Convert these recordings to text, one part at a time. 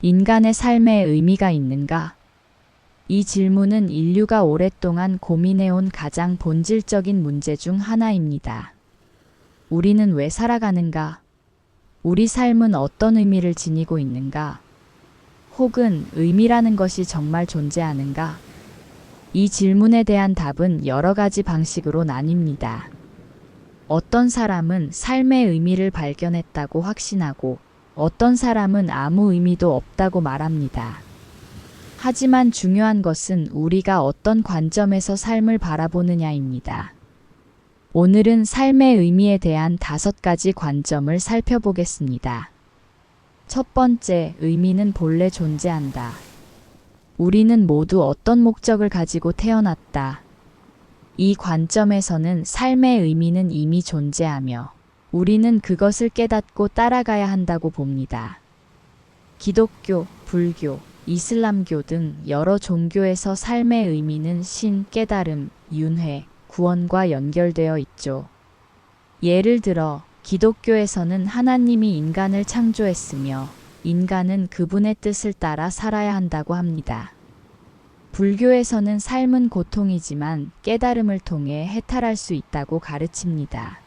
인간의 삶에 의미가 있는가? 이 질문은 인류가 오랫동안 고민해온 가장 본질적인 문제 중 하나입니다. 우리는 왜 살아가는가? 우리 삶은 어떤 의미를 지니고 있는가? 혹은 의미라는 것이 정말 존재하는가? 이 질문에 대한 답은 여러 가지 방식으로 나뉩니다. 어떤 사람은 삶의 의미를 발견했다고 확신하고 어떤 사람은 아무 의미도 없다고 말합니다. 하지만 중요한 것은 우리가 어떤 관점에서 삶을 바라보느냐입니다. 오늘은 삶의 의미에 대한 5가지 관점을 살펴보겠습니다. 첫 번째, 의미는 본래 존재한다. 우리는 모두 어떤 목적을 가지고 태어났다. 이 관점에서는 삶의 의미는 이미 존재하며 우리는 그것을 깨닫고 따라가야 한다고 봅니다. 기독교, 불교, 이슬람교 등 여러 종교에서 삶의 의미는 신, 깨달음, 윤회, 구원과 연결되어 있죠. 예를 들어 기독교에서는 하나님이 인간을 창조했으며 인간은 그분의 뜻을 따라 살아야 한다고 합니다. 불교에서는 삶은 고통이지만 깨달음을 통해 해탈할 수 있다고 가르칩니다.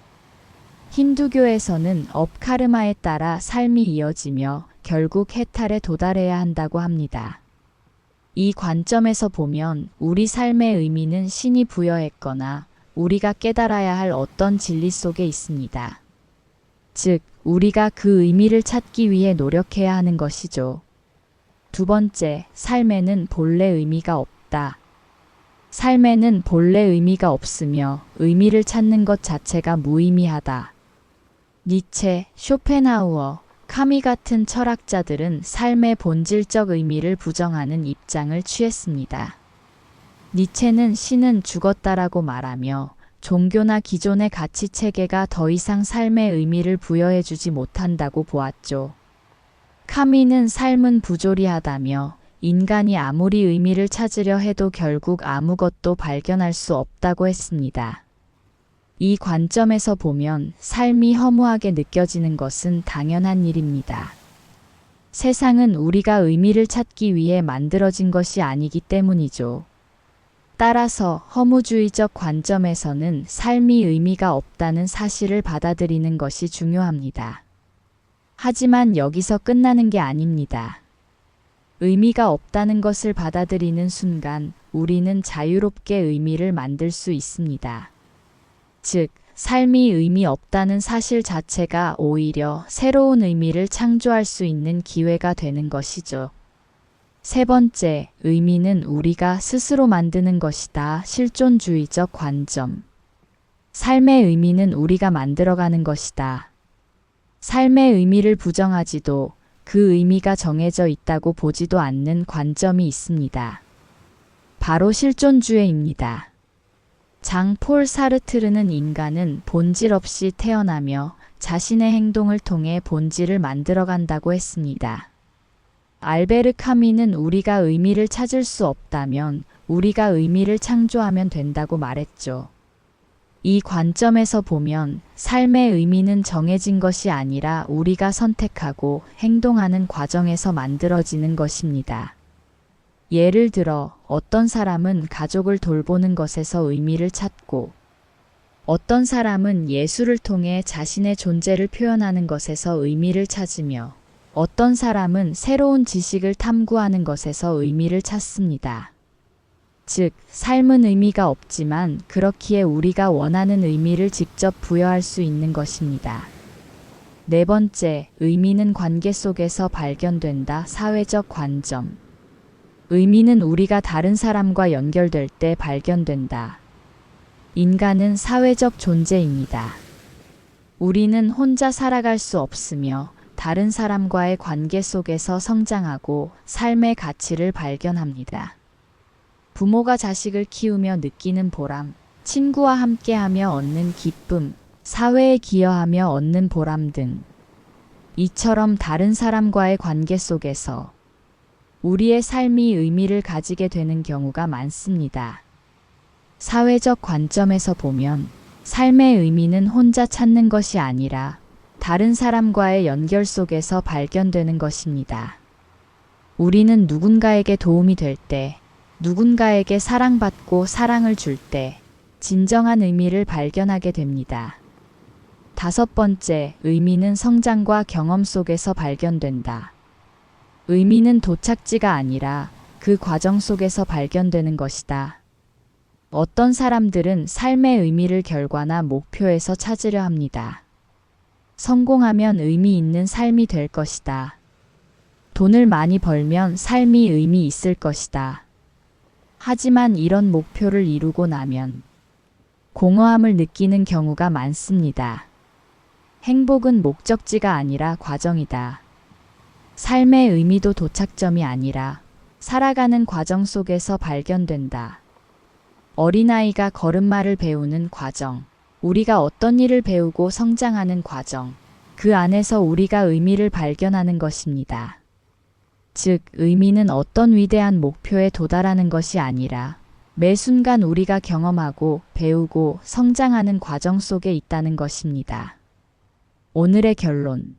힌두교에서는 업카르마에 따라 삶이 이어지며 결국 해탈에 도달해야 한다고 합니다. 이 관점에서 보면 우리 삶의 의미는 신이 부여했거나 우리가 깨달아야 할 어떤 진리 속에 있습니다. 즉, 우리가 그 의미를 찾기 위해 노력해야 하는 것이죠. 두 번째, 삶에는 본래 의미가 없다. 삶에는 본래 의미가 없으며 의미를 찾는 것 자체가 무의미하다. 니체, 쇼펜하우어, 카미 같은 철학자들은 삶의 본질적 의미를 부정하는 입장을 취했습니다. 니체는 신은 죽었다라고 말하며 종교나 기존의 가치 체계가 더 이상 삶의 의미를 부여해주지 못한다고 보았죠. 카미는 삶은 부조리하다며 인간이 아무리 의미를 찾으려 해도 결국 아무것도 발견할 수 없다고 했습니다. 이 관점에서 보면 삶이 허무하게 느껴지는 것은 당연한 일입니다. 세상은 우리가 의미를 찾기 위해 만들어진 것이 아니기 때문이죠. 따라서 허무주의적 관점에서는 삶이 의미가 없다는 사실을 받아들이는 것이 중요합니다. 하지만 여기서 끝나는 게 아닙니다. 의미가 없다는 것을 받아들이는 순간 우리는 자유롭게 의미를 만들 수 있습니다. 즉, 삶이 의미 없다는 사실 자체가 오히려 새로운 의미를 창조할 수 있는 기회가 되는 것이죠. 세 번째, 의미는 우리가 스스로 만드는 것이다. 실존주의적 관점. 삶의 의미는 우리가 만들어가는 것이다. 삶의 의미를 부정하지도 그 의미가 정해져 있다고 보지도 않는 관점이 있습니다. 바로 실존주의입니다. 장 폴 사르트르는 인간은 본질 없이 태어나며 자신의 행동을 통해 본질을 만들어간다고 했습니다. 알베르 카미는 우리가 의미를 찾을 수 없다면 우리가 의미를 창조하면 된다고 말했죠. 이 관점에서 보면 삶의 의미는 정해진 것이 아니라 우리가 선택하고 행동하는 과정에서 만들어지는 것입니다. 예를 들어 어떤 사람은 가족을 돌보는 것에서 의미를 찾고 어떤 사람은 예술을 통해 자신의 존재를 표현하는 것에서 의미를 찾으며 어떤 사람은 새로운 지식을 탐구하는 것에서 의미를 찾습니다. 즉, 삶은 의미가 없지만 그렇기에 우리가 원하는 의미를 직접 부여할 수 있는 것입니다. 네 번째, 의미는 관계 속에서 발견된다. 사회적 관점. 의미는 우리가 다른 사람과 연결될 때 발견된다. 인간은 사회적 존재입니다. 우리는 혼자 살아갈 수 없으며 다른 사람과의 관계 속에서 성장하고 삶의 가치를 발견합니다. 부모가 자식을 키우며 느끼는 보람, 친구와 함께하며 얻는 기쁨, 사회에 기여하며 얻는 보람 등. 이처럼 다른 사람과의 관계 속에서 우리의 삶이 의미를 가지게 되는 경우가 많습니다. 사회적 관점에서 보면 삶의 의미는 혼자 찾는 것이 아니라 다른 사람과의 연결 속에서 발견되는 것입니다. 우리는 누군가에게 도움이 될 때, 누군가에게 사랑받고 사랑을 줄 때, 진정한 의미를 발견하게 됩니다. 다섯 번째, 의미는 성장과 경험 속에서 발견된다. 의미는 도착지가 아니라 그 과정 속에서 발견되는 것이다. 어떤 사람들은 삶의 의미를 결과나 목표에서 찾으려 합니다. 성공하면 의미 있는 삶이 될 것이다. 돈을 많이 벌면 삶이 의미 있을 것이다. 하지만 이런 목표를 이루고 나면 공허함을 느끼는 경우가 많습니다. 행복은 목적지가 아니라 과정이다. 삶의 의미도 도착점이 아니라 살아가는 과정 속에서 발견된다. 어린아이가 걸음마를 배우는 과정, 우리가 어떤 일을 배우고 성장하는 과정, 그 안에서 우리가 의미를 발견하는 것입니다. 즉, 의미는 어떤 위대한 목표에 도달하는 것이 아니라 매 순간 우리가 경험하고 배우고 성장하는 과정 속에 있다는 것입니다. 오늘의 결론.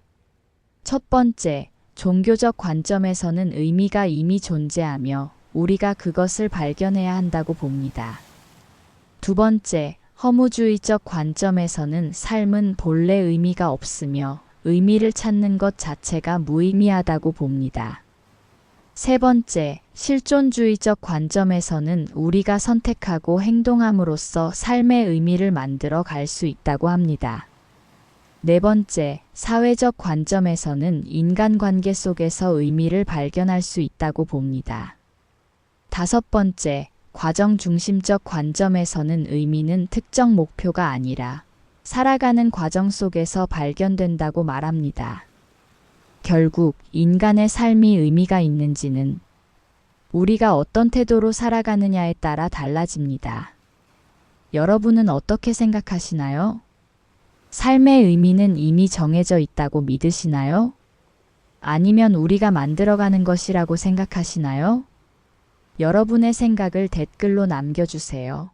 첫 번째, 종교적 관점에서는 의미가 이미 존재하며 우리가 그것을 발견해야 한다고 봅니다. 두 번째, 허무주의적 관점에서는 삶은 본래 의미가 없으며 의미를 찾는 것 자체가 무의미하다고 봅니다. 세 번째, 실존주의적 관점에서는 우리가 선택하고 행동함으로써 삶의 의미를 만들어 갈 수 있다고 합니다. 네 번째, 사회적 관점에서는 인간관계 속에서 의미를 발견할 수 있다고 봅니다. 다섯 번째, 과정 중심적 관점에서는 의미는 특정 목표가 아니라 살아가는 과정 속에서 발견된다고 말합니다. 결국 인간의 삶이 의미가 있는지는 우리가 어떤 태도로 살아가느냐에 따라 달라집니다. 여러분은 어떻게 생각하시나요? 삶의 의미는 이미 정해져 있다고 믿으시나요? 아니면 우리가 만들어가는 것이라고 생각하시나요? 여러분의 생각을 댓글로 남겨주세요.